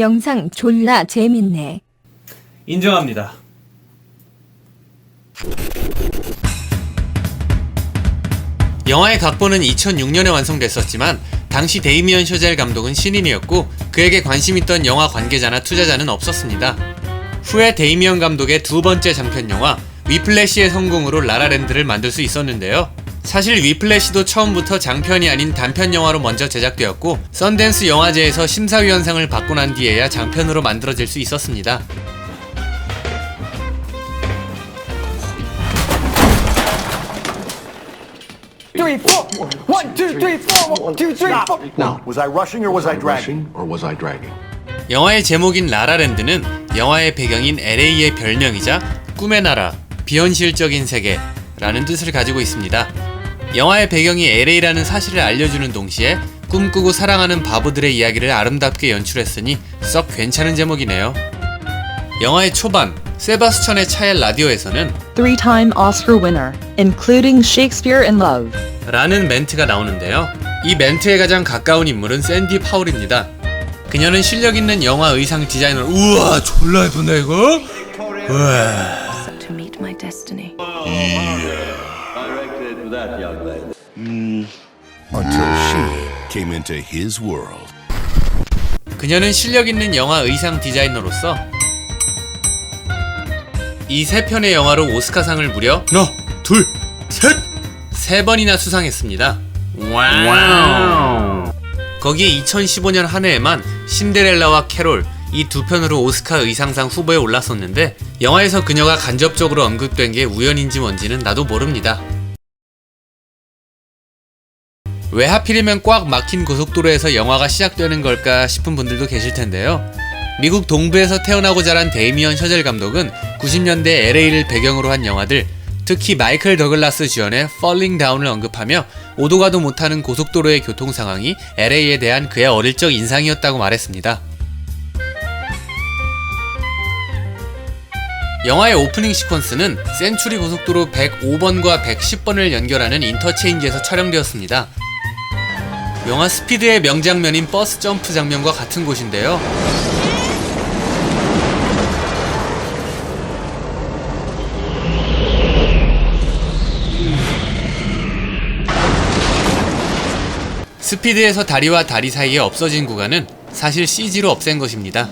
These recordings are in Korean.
영상 졸라 재밌네. 인정합니다. 영화의 각본은 2006년에 완성됐었지만 당시 데이미언 셔젤 감독은 신인이었고 그에게 관심 있던 영화 관계자나 투자자는 없었습니다. 후에 데이미언 감독의 두 번째 장편 영화 위플래시의 성공으로 라라랜드를 만들 수 있었는데요. 사실 위플래시도 처음부터 장편이 아닌 단편 영화로 먼저 제작되었고 썬댄스 영화제에서 심사위원상을 받고 난 뒤에야 장편으로 만들어질 수 있었습니다. Three, four. 1, 2, 3, 4. 1, 2, 3, 4. Now, was I rushing or was I dragging? Or was I dragging? 영화의 제목인 라라랜드는 영화의 배경인 LA의 별명이자 꿈의 나라, 비현실적인 세계라는 뜻을 가지고 있습니다. 영화의 배경이 LA라는 사실을 알려주는 동시에 꿈꾸고 사랑하는 바보들의 이야기를 아름답게 연출했으니 썩 괜찮은 제목이네요. 영화의 초반, 세바스찬의 차의 라디오에서는 Three-time Oscar winner, including Shakespeare in Love. 라는 멘트가 나오는데요. 이 멘트에 가장 가까운 인물은 샌디 파울입니다. 그녀는 실력 있는 영화 의상 디자이너로 우와 졸라 예쁜데 이거? 우와. To meet my destiny. Until she came into his world. 그녀는 실력 있는 영화 의상 디자이너로서 이 세 편의 영화로 오스카상을 무려 하나, 둘, 셋! 세 번이나 수상했습니다. 와우. 거기에 2015년 한 해에만 신데렐라와 캐롤 이 두 편으로 오스카 의상상 후보에 올랐었는데 영화에서 그녀가 간접적으로 언급된 게 우연인지 뭔지는 나도 모릅니다. 왜 하필이면 꽉 막힌 고속도로에서 영화가 시작되는 걸까 싶은 분들도 계실 텐데요. 미국 동부에서 태어나고 자란 데이미언 셔젤 감독은 90년대 LA를 배경으로 한 영화들, 특히 마이클 더글라스 주연의 Falling Down을 언급하며 오도 가도 못하는 고속도로의 교통 상황이 LA에 대한 그의 어릴 적 인상이었다고 말했습니다. 영화의 오프닝 시퀀스는 센츄리 고속도로 105번과 110번을 연결하는 인터체인지에서 촬영되었습니다. 영화 스피드의 명장면인 버스 점프 장면과 같은 곳인데요. 스피드에서 다리와 다리 사이에 없어진 구간은 사실 CG로 없앤 것입니다.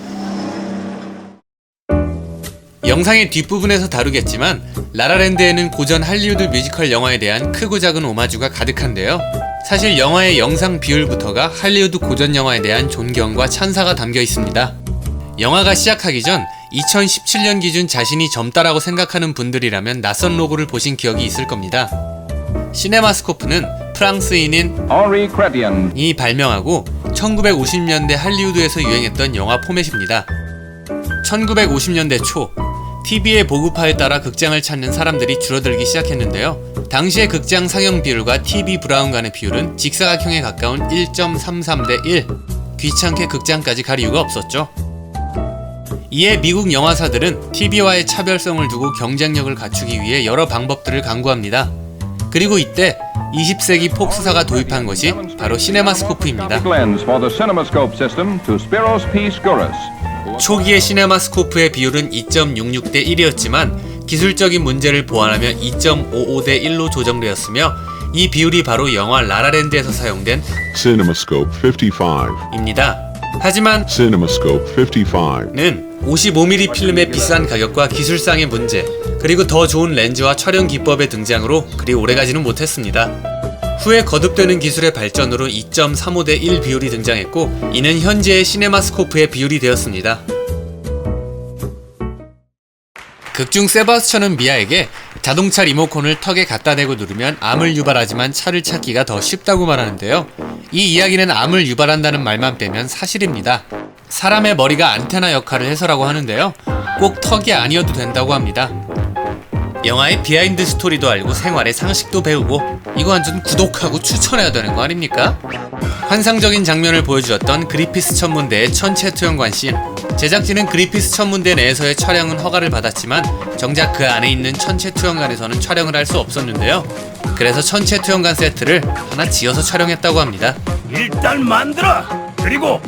영상의 뒷부분에서 다루겠지만 라라랜드에는 고전 할리우드 뮤지컬 영화에 대한 크고 작은 오마주가 가득한데요. 사실 영화의 영상 비율부터가 할리우드 고전 영화에 대한 존경과 찬사가 담겨 있습니다. 영화가 시작하기 전 2017년 기준 자신이 젊다라고 생각하는 분들이라면 낯선 로고를 보신 기억이 있을 겁니다. 시네마스코프는 프랑스인인 Henri Chrétien. 발명하고 1950년대 할리우드에서 유행했던 영화 포맷입니다. 1950년대 초 TV의 보급화에 따라 극장을 찾는 사람들이 줄어들기 시작했는데요. 당시의 극장 상영 비율과 TV 브라운 간의 비율은 직사각형에 가까운 1.33 대 1. 귀찮게 극장까지 갈 이유가 없었죠. 이에 미국 영화사들은 TV와의 차별성을 두고 경쟁력을 갖추기 위해 여러 방법들을 강구합니다. 그리고 이때 20세기 폭스사가 도입한 것이 바로 시네마스코프입니다. Lens for the CinemaScope system to Spiros P. Skouras. 초기의 시네마스코프의 비율은 2.66 대 1이었지만 기술적인 문제를 보완하며 2.55 대 1로 조정되었으며 이 비율이 바로 영화 라라랜드에서 사용된 CinemaScope 55입니다. 하지만 CinemaScope 55는 55mm 필름의 비싼 가격과 기술상의 문제, 그리고 더 좋은 렌즈와 촬영 기법의 등장으로 그리 오래가지는 못했습니다. 후에 거듭되는 기술의 발전으로 2.35 대 1 비율이 등장했고 이는 현재의 시네마스코프의 비율이 되었습니다. 극중 세바스찬은 미아에게 자동차 리모컨을 턱에 갖다 대고 누르면 암을 유발하지만 차를 찾기가 더 쉽다고 말하는데요. 이 이야기는 암을 유발한다는 말만 빼면 사실입니다. 사람의 머리가 안테나 역할을 해서라고 하는데요. 꼭 턱이 아니어도 된다고 합니다. 영화의 비하인드 스토리도 알고 생활의 상식도 배우고 이거 완전 구독하고 추천해야 되는 거 아닙니까? 환상적인 장면을 보여주었던 그리피스 천문대의 천체 투영관 씬. 제작진은 그리피스 천문대 내에서의 촬영은 허가를 받았지만 정작 그 안에 있는 천체 투영관에서는 촬영을 할 수 없었는데요. 그래서 천체 투영관 세트를 하나 지어서 촬영했다고 합니다. 일단 만들어! 그리고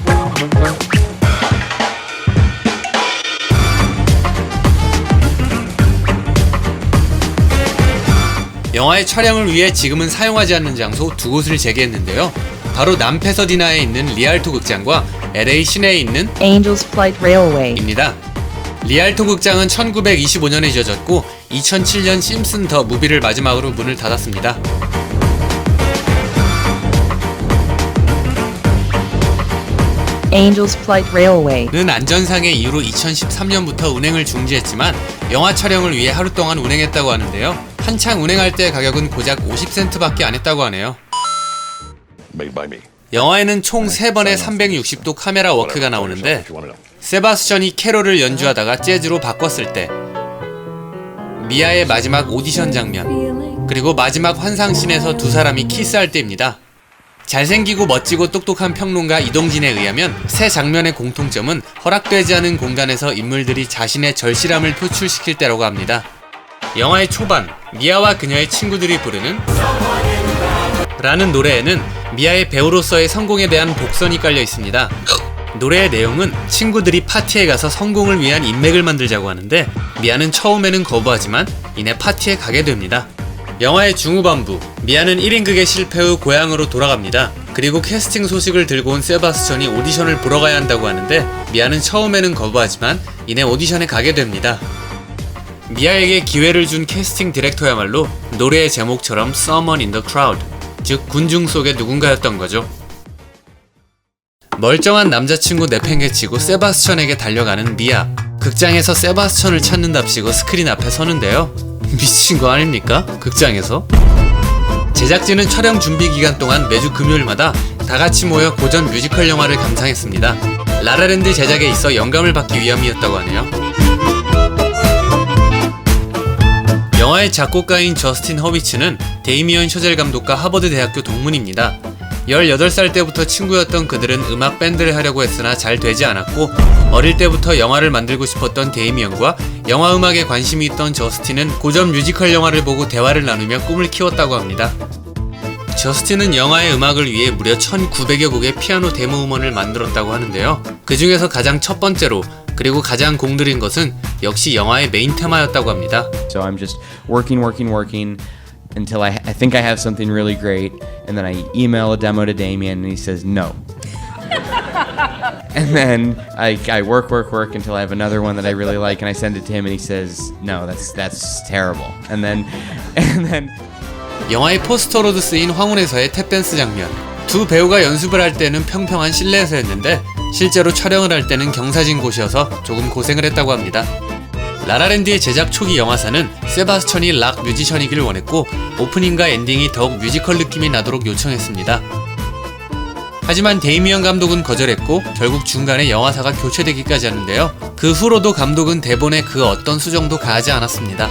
영화의 촬영을 위해 지금은 사용하지 않는 장소 두 곳을 재개했는데요. 바로 남패서디나에 있는 리알토 극장과 LA 시내에 있는 Angels Flight Railway. 입니다. 리알토 극장은 1925년에 지어졌고 2007년 심슨 더 무비를 마지막으로 문을 닫았습니다. Angels Flight Railway. 는 안전상의 이유로 2013년부터 운행을 중지했지만 영화 촬영을 위해 하루 동안 운행했다고 하는데요. 한창 운행할 때 가격은 고작 50센트밖에 안 했다고 하네요. Made by me. 영화에는 총 3번의 360도 카메라 워크가 나오는데 세바스찬이 캐롤을 연주하다가 재즈로 바꿨을 때, 미아의 마지막 오디션 장면, 그리고 마지막 환상씬에서 두 사람이 키스할 때입니다. 잘생기고 멋지고 똑똑한 평론가 이동진에 의하면 세 장면의 공통점은 허락되지 않은 공간에서 인물들이 자신의 절실함을 표출시킬 때라고 합니다. 영화의 초반, 미아와 그녀의 친구들이 부르는 라는 노래에는 미아의 배우로서의 성공에 대한 복선이 깔려 있습니다. 노래의 내용은 친구들이 파티에 가서 성공을 위한 인맥을 만들자고 하는데 미아는 처음에는 거부하지만 이내 파티에 가게 됩니다. 영화의 중후반부, 미아는 1인극의 실패 후 고향으로 돌아갑니다. 그리고 캐스팅 소식을 들고 온 세바스찬이 오디션을 보러 가야 한다고 하는데 미아는 처음에는 거부하지만 이내 오디션에 가게 됩니다. 미아에게 기회를 준 캐스팅 디렉터야말로 노래의 제목처럼 Someone in the Crowd, 즉 군중 속의 누군가였던 거죠. 멀쩡한 남자친구 내팽개치고 세바스찬에게 달려가는 미아. 극장에서 세바스찬을 찾는답시고 스크린 앞에 서는데요. 미친 거 아닙니까? 극장에서? 제작진은 촬영 준비 기간 동안 매주 금요일마다 다 같이 모여 고전 뮤지컬 영화를 감상했습니다. 라라랜드 제작에 있어 영감을 받기 위함이었다고 하네요. 영화의 작곡가인 저스틴 허비츠는 데이미언 셔젤 감독과 하버드 대학교 동문입니다. 18살 때부터 친구였던 그들은 음악 밴드를 하려고 했으나 잘 되지 않았고 어릴 때부터 영화를 만들고 싶었던 데이미언과 영화 음악에 관심이 있던 저스틴은 고전 뮤지컬 영화를 보고 대화를 나누며 꿈을 키웠다고 합니다. 저스틴은 영화의 음악을 위해 무려 1900여 곡의 피아노 데모 음원을 만들었다고 하는데요. 그 중에서 가장 첫 번째로 그리고 가장 공들인 것은 역시 영화의 메인 테마였다고 합니다. So I'm just working until I think I have something really great, and then I email a demo to Damien, and he says no. And then I work until I have another one that I really like, and I send it to him, and he says no, that's terrible. And then 영화의 포스터로도 쓰인 황혼에서의 탭댄스 장면. 두 배우가 연습을 할 때는 평평한 실내에서였는데 실제로 촬영을 할 때는 경사진 곳이어서 조금 고생을 했다고 합니다. 라라랜드의 제작 초기 영화사는 세바스찬이 락 뮤지션이길 원했고 오프닝과 엔딩이 더욱 뮤지컬 느낌이 나도록 요청했습니다. 하지만 데이미언 감독은 거절했고 결국 중간에 영화사가 교체되기까지 하는데요. 그 후로도 감독은 대본에 그 어떤 수정도 가하지 않았습니다.